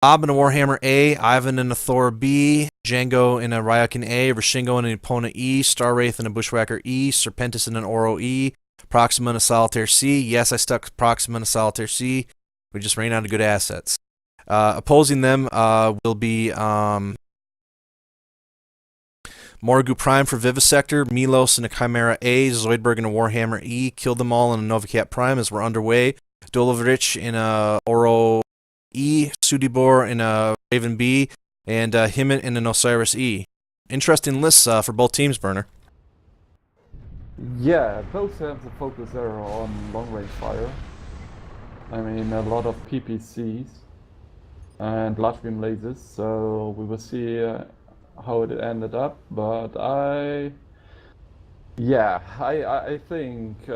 Bob in a Warhammer A, Ivan in a Thor B, Django in a Ryakan A, Rashingo in an Epona E, Star Wraith in a Bushwhacker E, Serpentis in an Oro E, Proxima in a Solitaire C. Yes, I stuck Proxima in a Solitaire C. We just ran out of good assets. Opposing them will be Morgu Prime for Vivisector, Milos in a Chimera A, Zoidberg in a Warhammer E, killed them all in a Novicat Prime as we're underway. Dolovrich in a Oro E, Sudibor in a Raven B, and Himmet in an Osiris E. Interesting lists for both teams, Burner. Yeah, both have the focus there on long range fire. I mean, a lot of PPCs and large beam lasers, so we will see how it ended up. But I think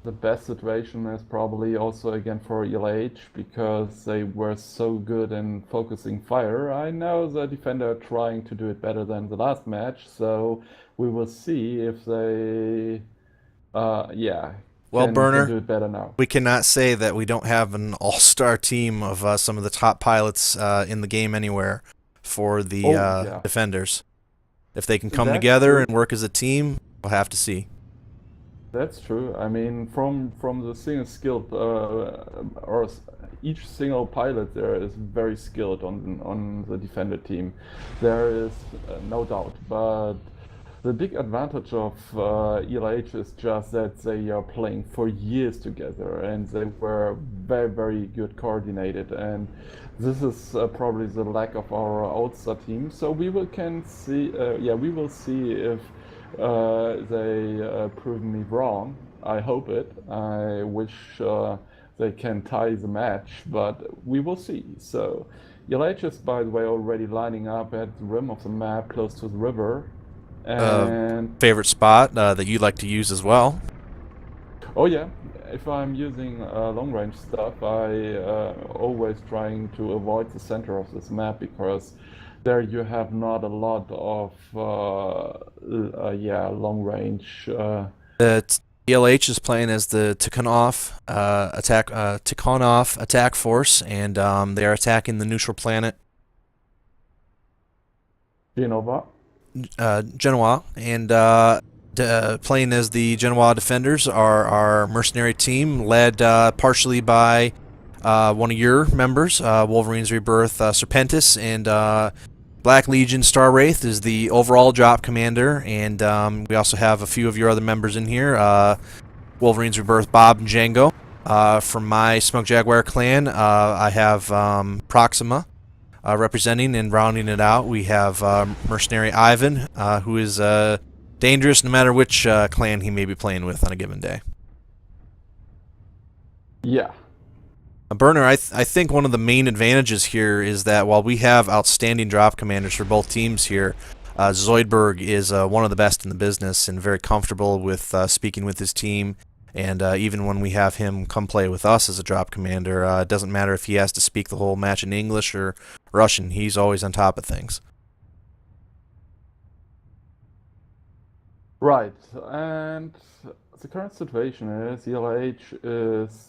the best situation is probably also again for ELH because they were so good in focusing fire. I know the defender are trying to do it better than the last match, so we will see if they, Well, can Burner, do it better now. we cannot say that we don't have an all-star team of some of the top pilots in the game anywhere for the Oh yeah, defenders. If they can come that's together true. and work as a team, we'll have to see. That's true. I mean, from the single skilled each single pilot there is very skilled on the defender team. There is no doubt, but the big advantage of ELH is just that they are playing for years together and they were very good coordinated. And this is probably the lack of our All-Star team. So we will see if they prove me wrong. I hope it. I wish they can tie the match, but we will see. So ELH is, by the way, already lining up at the rim of the map, close to the river. And Favorite spot that you'd like to use as well? oh yeah, if I'm using long range stuff, I always trying to avoid the center of this map because there you have not a lot of long range. The ELH is playing as the Tikonov attack force, and they are attacking the neutral planet Genova. Genoa, and playing as the Genoa defenders are our mercenary team, led partially by one of your members, Wolverine's Rebirth Serpentis, and Black Legion Star Wraith is the overall drop commander, and we also have a few of your other members in here, Wolverine's Rebirth Bob and Django. From my Smoke Jaguar clan, I have Proxima. Representing and rounding it out, we have Mercenary Ivan, who is dangerous no matter which clan he may be playing with on a given day. Yeah. Burner, I think one of the main advantages here is that while we have outstanding drop commanders for both teams here, Zoidberg is one of the best in the business and very comfortable with speaking with his team. And even when we have him come play with us as a drop commander, it doesn't matter if he has to speak the whole match in English or Russian. He's always on top of things. Right. And the current situation is ELH is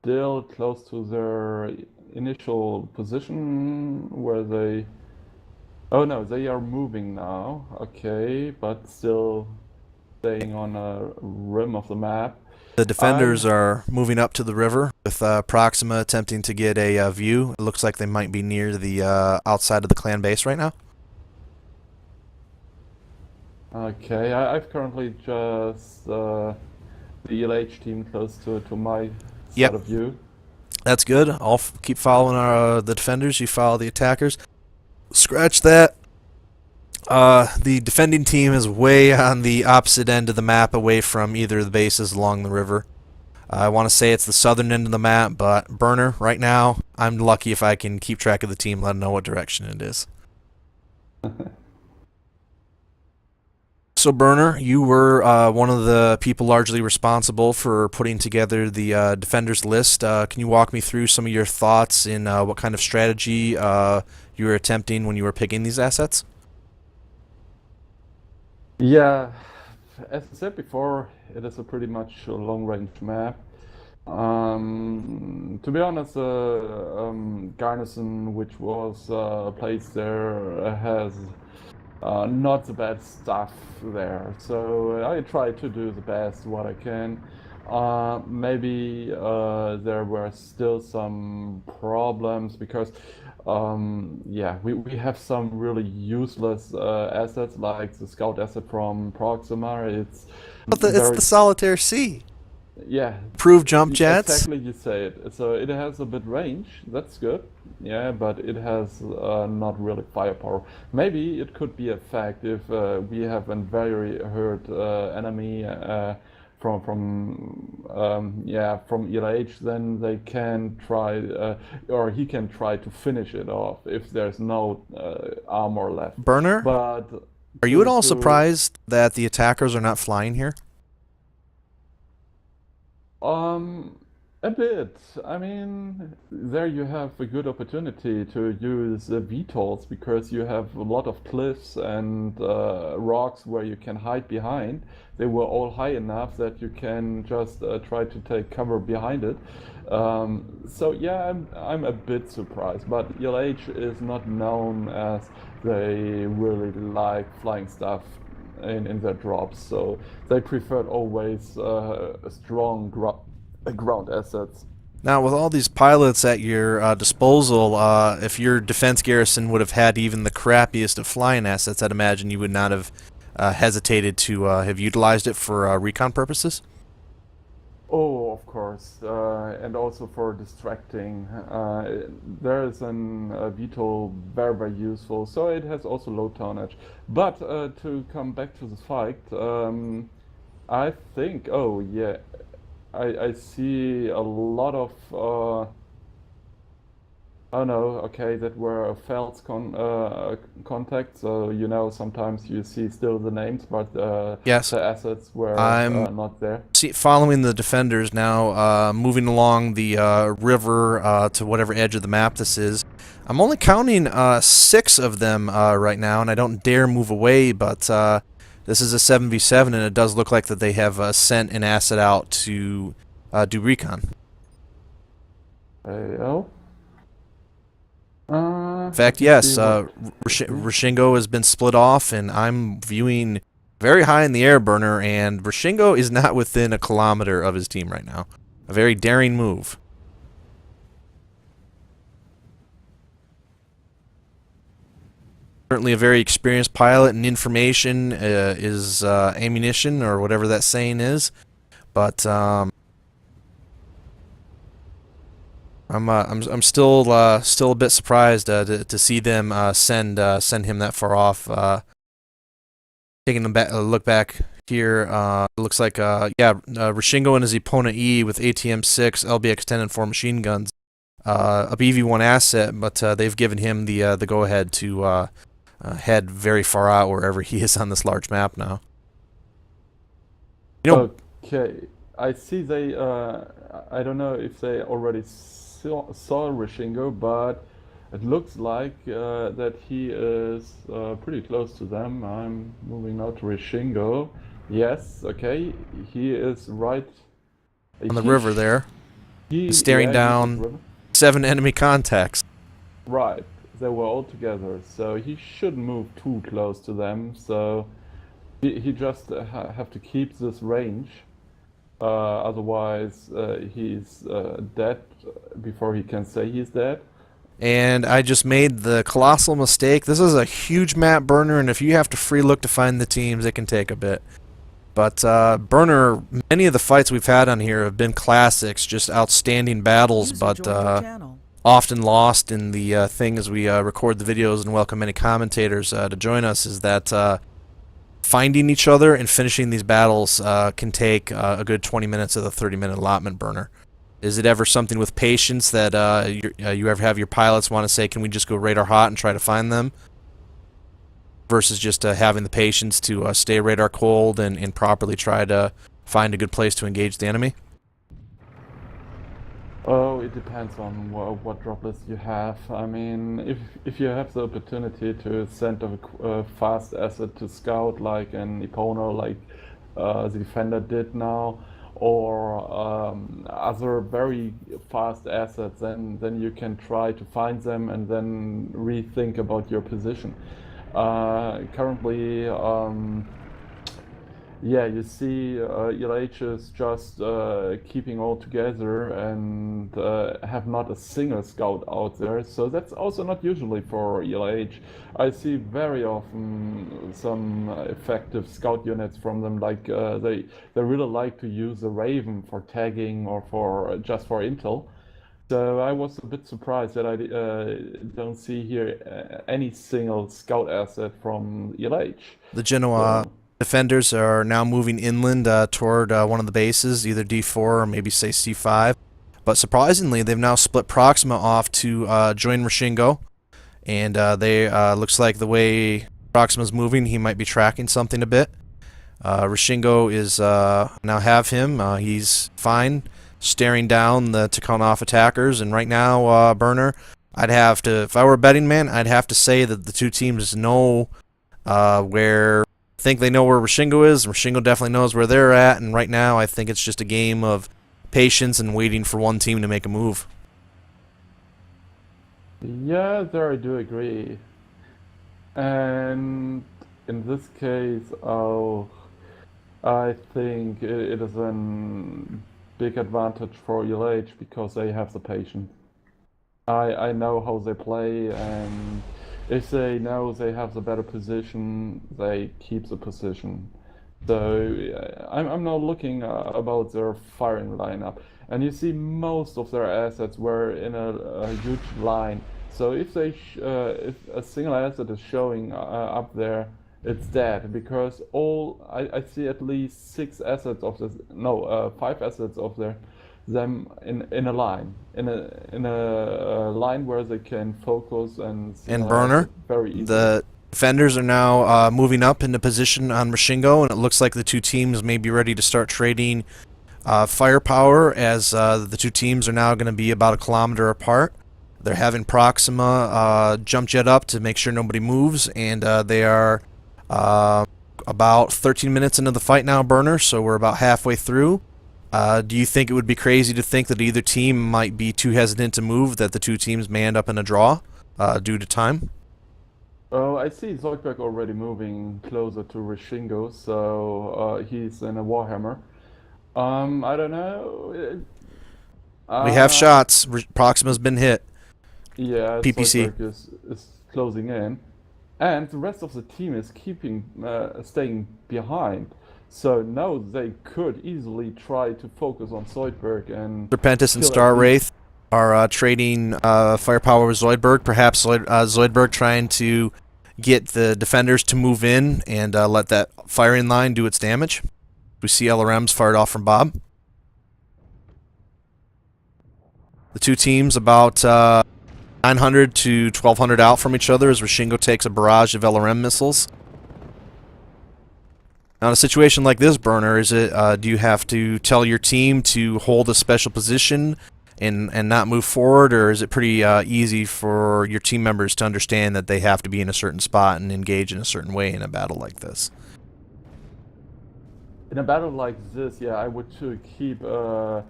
still close to their initial position where they. Oh no, they are moving now. Okay, but still staying on a rim of the map. The defenders are moving up to the river with Proxima attempting to get a view. It looks like they might be near the outside of the clan base right now. Okay, I've currently just the ELH team close to my Yep, side of view. that's good. I'll keep following the defenders. You follow the attackers. Scratch that. The defending team is way on the opposite end of the map, away from either of the bases along the river. I want to say it's the southern end of the map, but Burner, right now, I'm lucky if I can keep track of the team, let them know what direction it is. So, Burner, you were one of the people largely responsible for putting together the defenders list. Can you walk me through some of your thoughts in what kind of strategy you were attempting when you were picking these assets? Yeah, as I said before, it is a pretty much a long-range map. To be honest, garrison which was placed there has not the bad stuff there. So I try to do the best what I can. Maybe there were still some problems because yeah, we have some really useless assets like the scout asset from Proxima. It's But it's very the Solitaire Sea. yeah, Improved jump jets. exactly you say it. So it has a bit range, that's good. Yeah, but it has not really firepower. Maybe it could be a fact if we have a very hurt enemy from ELH, then they can try or he can try to finish it off if there's no armor left. Burner, But are you at all to surprised that the attackers are not flying here? Um, a bit. I mean, there you have a good opportunity to use VTOLs because you have a lot of cliffs and rocks where you can hide behind. They were all high enough that you can just try to take cover behind it. So yeah, I'm a bit surprised, but ELH is not known as they really like flying stuff in their drops, so they preferred always strong ground assets. Now, with all these pilots at your disposal, if your defense garrison would have had even the crappiest of flying assets, I'd imagine you would not have hesitated to have utilized it for recon purposes. Oh, of course, and also for distracting. There is an VTOL very useful, so it has also low tonnage. But to come back to the fight, I think, oh yeah, I see a lot of oh no, okay, that were Feld's contact. So you know, sometimes you see still the names, but Yes, the assets were I'm not there. following the defenders now, moving along the river to whatever edge of the map this is. I'm only counting 6 of them right now, and I don't dare move away, but this is a 7v7, and it does look like that they have sent an asset out to do recon. Oh. In fact, Let me see yes, what. Rashingo has been split off, and I'm viewing very high in the air burner, and Rashingo is not within a kilometer of his team right now. A very daring move. Certainly a very experienced pilot, and information is ammunition, or whatever that saying is. But I'm still a bit surprised to see them send him that far off. Taking a look back here, it looks like Rashingo and his opponent E with ATM-6 LBX 10 and 4 machine guns, a BV-1 asset, but they've given him the go ahead to head very far out wherever he is on this large map now. You know, Okay, I see they. I don't know if they already saw Rishingo, but it looks like that he is pretty close to them. I'm moving now to Rishingo. Yes, okay, he is right. on the river there, staring He's down river. 7 enemy contacts. Right, they were all together, so he shouldn't move too close to them. So he just have to keep this range. Otherwise, he's dead before he can say he's dead. And I just made the colossal mistake. This is a huge map burner, and if you have to free look to find the teams, it can take a bit. But burner, many of the fights we've had on here have been classics, just outstanding battles, but often lost in the thing as we record the videos and welcome many commentators to join us, is that finding each other and finishing these battles can take a good 20 minutes of the 30-minute allotment burner. Is it ever something with patience that you ever have your pilots want to say, can we just go radar hot and try to find them? Versus just having the patience to stay radar cold and properly try to find a good place to engage the enemy? Oh, it depends on what drop list you have. I mean, if you have the opportunity to send a fast asset to scout like an Ipono, like the defender did now, or other very fast assets, then you can try to find them and then rethink about your position. Currently, yeah, you see, ELH is just keeping all together and have not a single scout out there. So that's also not usually for ELH. I see very often some effective scout units from them. Like they really like to use a Raven for tagging or for just for intel. So I was a bit surprised that I don't see here any single scout asset from ELH. The Genoa So. defenders are now moving inland toward one of the bases, either D4 or maybe say C5. But surprisingly, they've now split Proxima off to join Rashingo. And they looks like the way Proxima's moving, he might be tracking something a bit. Rashingo is now have him. He's fine, staring down the Tikonov attackers. And right now, Burner, I'd have to, if I were a betting man, I'd have to say that the two teams know where. Think they know where Rashingo is. Rashingo definitely knows where they're at. And right now, I think it's just a game of patience and waiting for one team to make a move. Yeah, there I do agree. And in this case, oh, I think it is a big advantage for ELH because they have the patience. I know how they play, and if they know they have the better position, they keep the position. So I'm now looking about their firing lineup, and you see most of their assets were in a huge line. So if if a single asset is showing up there, it's dead because I see at least 6 assets of this, no, 5 assets of them in a line, in a line where they can focus and Burner, very easily. the defenders are now moving up into position on Rashingo, and it looks like the two teams may be ready to start trading firepower, as the two teams are now going to be about 1 kilometer apart. They're having Proxima jump jet up to make sure nobody moves, and they are about 13 minutes into the fight now, Burner, so we're about halfway through. Do you think it would be crazy to think that either team might be too hesitant to move, that the two teams may end up in a draw due to time? Oh, I see Zoidberg already moving closer to Rashingo, so he's in a Warhammer. I don't know. We have shots. Proxima's been hit. Yeah, PPC. Zoidberg is closing in, and the rest of the team is staying behind. So now they could easily try to focus on Zoidberg and Serpentis and kill Star at least- Wraith are trading firepower with Zoidberg. Perhaps Zoidberg trying to get the defenders to move in and let that firing line do its damage. We see LRMs fired off from Bob. The two teams about 900 to 1200 out from each other as Rashingo takes a barrage of LRM missiles. Now, in a situation like this, Burner, is it? Do you have to tell your team to hold a special position and not move forward, or is it pretty easy for your team members to understand that they have to be in a certain spot and engage in a certain way in a battle like this? In a battle like this, yeah, I would too keep the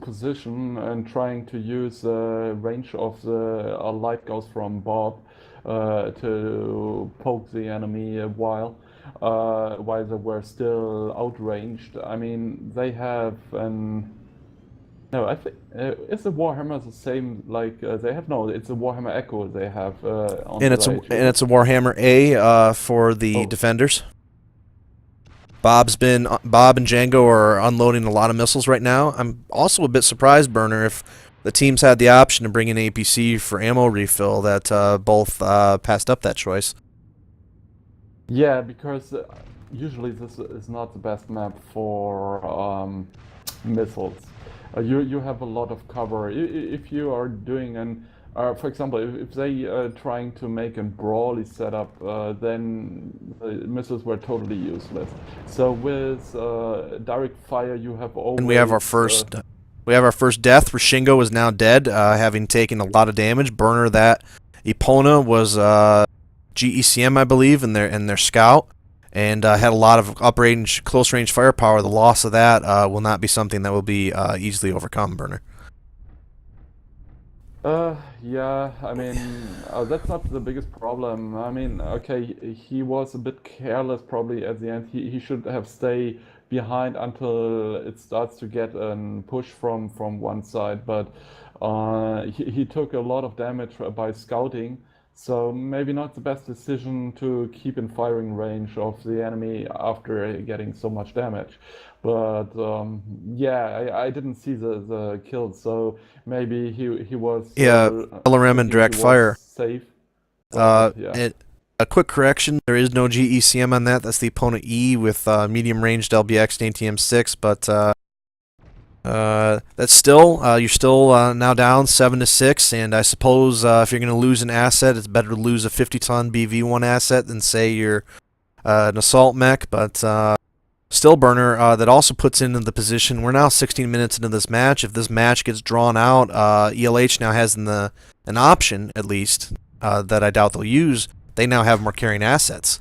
position and trying to use the range of the light gauss from Bob to poke the enemy while they were still outranged. I mean, they have an. No, I think is the Warhammer the same? Like they have no. It's a Warhammer Echo they have on. And it's a Warhammer A for the defenders. Bob and Django are unloading a lot of missiles right now. I'm also a bit surprised, Burner, if the teams had the option to bring in APC for ammo refill, that both passed up that choice. Yeah, because usually this is not the best map for missiles. You have a lot of cover. If you are doing an, for example, if they are trying to make a brawly setup, then the missiles were totally useless. So with direct fire, you have always. And we have our first. We have our first death. Rashingo is now dead, having taken a lot of damage. Burner, that Epona was GECM, I believe, in their scout, and had a lot of uprange, close-range firepower. The loss of that will not be something that will be easily overcome, Burner. Yeah, I mean, that's not the biggest problem. I mean, okay, he was a bit careless probably at the end. He should have stayed behind until it starts to get a push from one side, but he took a lot of damage by scouting, so maybe not the best decision to keep in firing range of the enemy after getting so much damage. But yeah, I didn't see the kill, so maybe he was Yeah, LRM and thinking he direct was fire. safe. But yeah. A quick correction: there is no GECM on that. That's the opponent E with medium-ranged LBX and ATM-6, but that's still you're still now down 7-6, and I suppose if you're going to lose an asset, it's better to lose a 50-ton BV1 asset than say you're an assault mech. But still, Burner, that also puts into the position. We're now 16 minutes into this match. If this match gets drawn out, ELH now has an option, at least, that I doubt they'll use. They now have more carrying assets.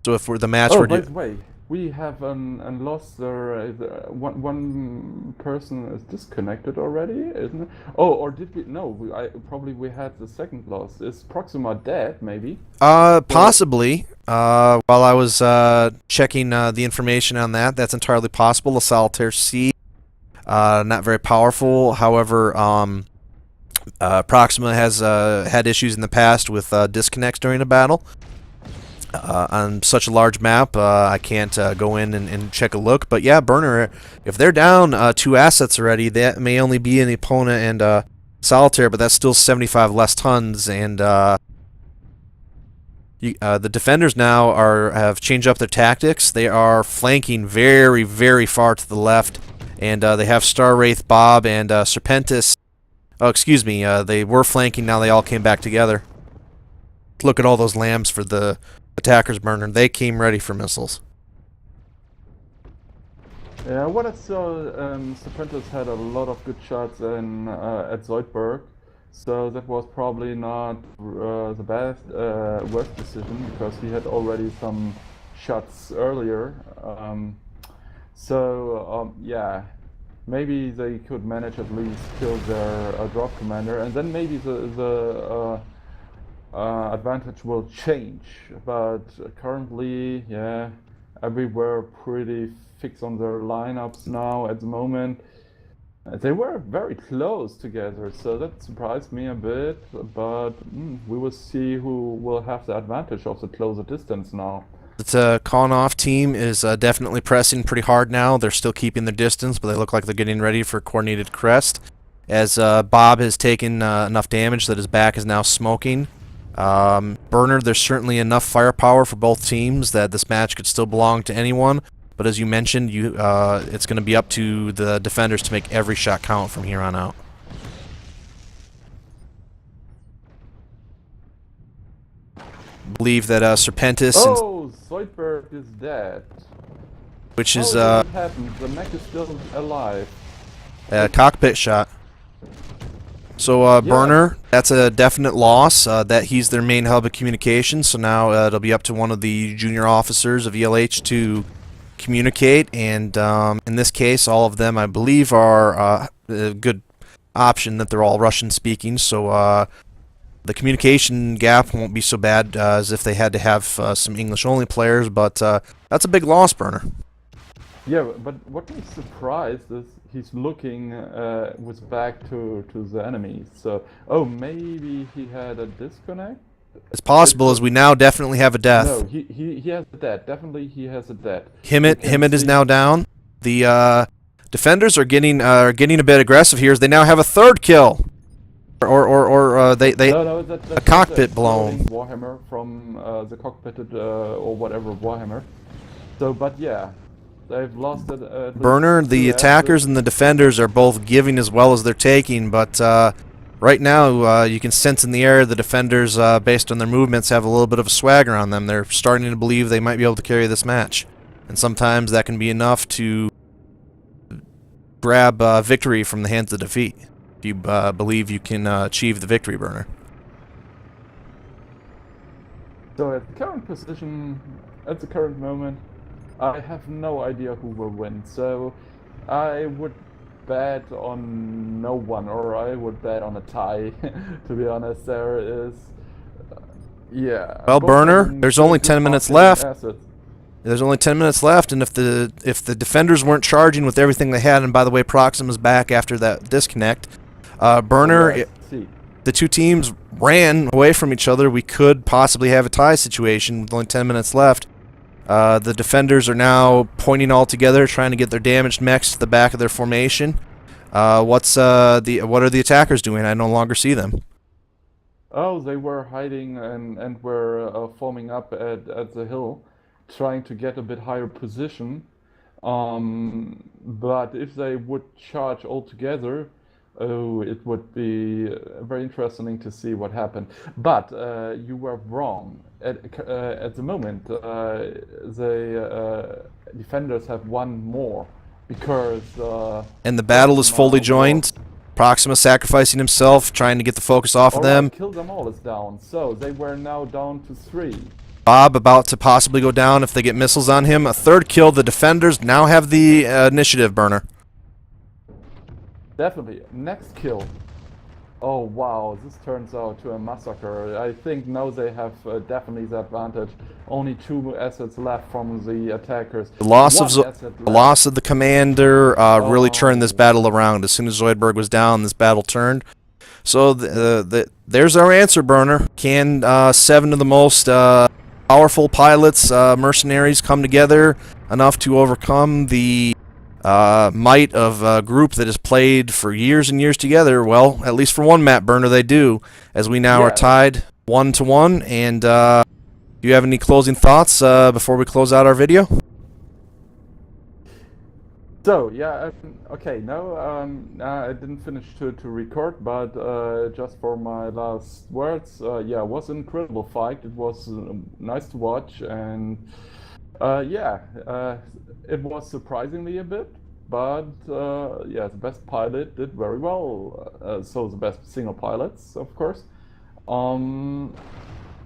So if the match were by the way, we have lost one person is disconnected already, isn't it? Oh, or did we? No, probably we had the second loss. Is Proxima dead? Maybe. Possibly. While I was checking the information on that, that's entirely possible. The Solitaire C, not very powerful. However, Proxima has had issues in the past with disconnects during a battle. On such a large map, I can't go in and check a look. But yeah, Burner, if they're down 2 assets already, that may only be an opponent and Solitaire, but that's still 75 less tons. And the defenders now have changed up their tactics. They are flanking very, very far to the left, and they have Star Wraith, Bob, and Serpentis. Oh, excuse me. They were flanking. Now they all came back together. Look at all those lambs for the attackers, Burner. They came ready for missiles. Yeah, what I saw, Serpentis had a lot of good shots at Zoidberg, so that was probably not the worst decision, because he had already some shots earlier. Yeah, maybe they could manage at least kill their drop commander, and then maybe the advantage will change. But currently, yeah, everywhere pretty fixed on their lineups now at the moment. They were very close together, so that surprised me a bit, but we will see who will have the advantage of the closer distance now. The Tikonov team is definitely pressing pretty hard now. They're still keeping their distance, but they look like they're getting ready for coordinated crest. As Bob has taken enough damage that his back is now smoking. Burner, there's certainly enough firepower for both teams that this match could still belong to anyone. But as you mentioned, it's going to be up to the defenders to make every shot count from here on out. Believe that Serpentis. Oh, Zoidberg is dead. Which is what happened? The mech is still alive. Cockpit shot. So Yeah. Burner, that's a definite loss. That he's their main hub of communication. So now it'll be up to one of the junior officers of ELH to communicate. And in this case, all of them, I believe, are a good option that they're all Russian speaking. So the communication gap won't be so bad as if they had to have some English only players. But that's a big loss, Burner. Yeah, but what me surprised is he's looking with back to the enemy. So, oh, maybe he had a disconnect? It's possible, as we now definitely have a death. No, he has a death. Definitely he has a death. Himmet is now down. The defenders are getting a bit aggressive here as they now have a third kill. Or they that's a cockpit blown. Warhammer from the cockpitted or whatever Warhammer. So, but yeah, they've lost it. Burner, the attackers and the defenders are both giving as well as they're taking, but right now you can sense in the air the defenders, based on their movements, have a little bit of a swagger on them. They're starting to believe they might be able to carry this match, and sometimes that can be enough to grab victory from the hands of defeat. If you believe you can achieve the victory, Burner. So at the current position, at the current moment, I have no idea who will win. So I would bet on no one, or I would bet on a tie. To be honest, there is, yeah. Well, both Burner, having there's only good 10 minutes marketing left. assets. There's only 10 minutes left, and if the defenders weren't charging with everything they had, and by the way, Proxima's back after that disconnect, Burner, Let's see. the two teams ran away from each other. We could possibly have a tie situation with only 10 minutes left. The defenders are now pointing all together, trying to get their damaged mechs to the back of their formation. What are the attackers doing? I no longer see them. Oh, they were hiding and were forming up at the hill, trying to get a bit higher position. But if they would charge all together, oh, it would be very interesting to see what happened. But you were wrong. At the moment, the defenders have one more because. And the battle is fully joined. Proxima sacrificing himself, trying to get the focus off of them. Kill them all is down, so they were now down to 3. Bob about to possibly go down if they get missiles on him. A third kill. The defenders now have the initiative, Burner. Definitely. Next kill. Oh wow, this turns out to a massacre. I think now they have definitely the advantage. Only 2 assets left from the attackers. The loss of the commander really turned this battle around. As soon as Zoidberg was down, this battle turned. So there's our answer, Burner. Can 7 of the most powerful pilots, mercenaries, come together enough to overcome the might of a group that has played for years and years together? Well, at least for one map, Burner, they do, as we now are tied 1-1. And do you have any closing thoughts before we close out our video? So yeah, okay. No, I didn't finish to record, but just for my last words, yeah, it was an incredible fight. It was nice to watch, and yeah, it was surprisingly a bit, but yeah, the best pilot did very well. So the best single pilots, of course.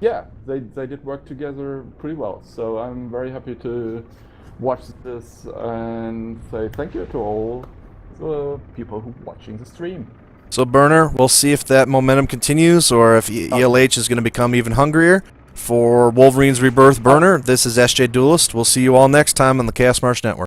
Yeah, they did work together pretty well. So I'm very happy to watch this and say thank you to all the people who are watching the stream. So Burner, we'll see if that momentum continues or if ELH is going to become even hungrier. For Wolverine's Rebirth, Burner, this is SJ Duelist. We'll see you all next time on the Chaos March Network.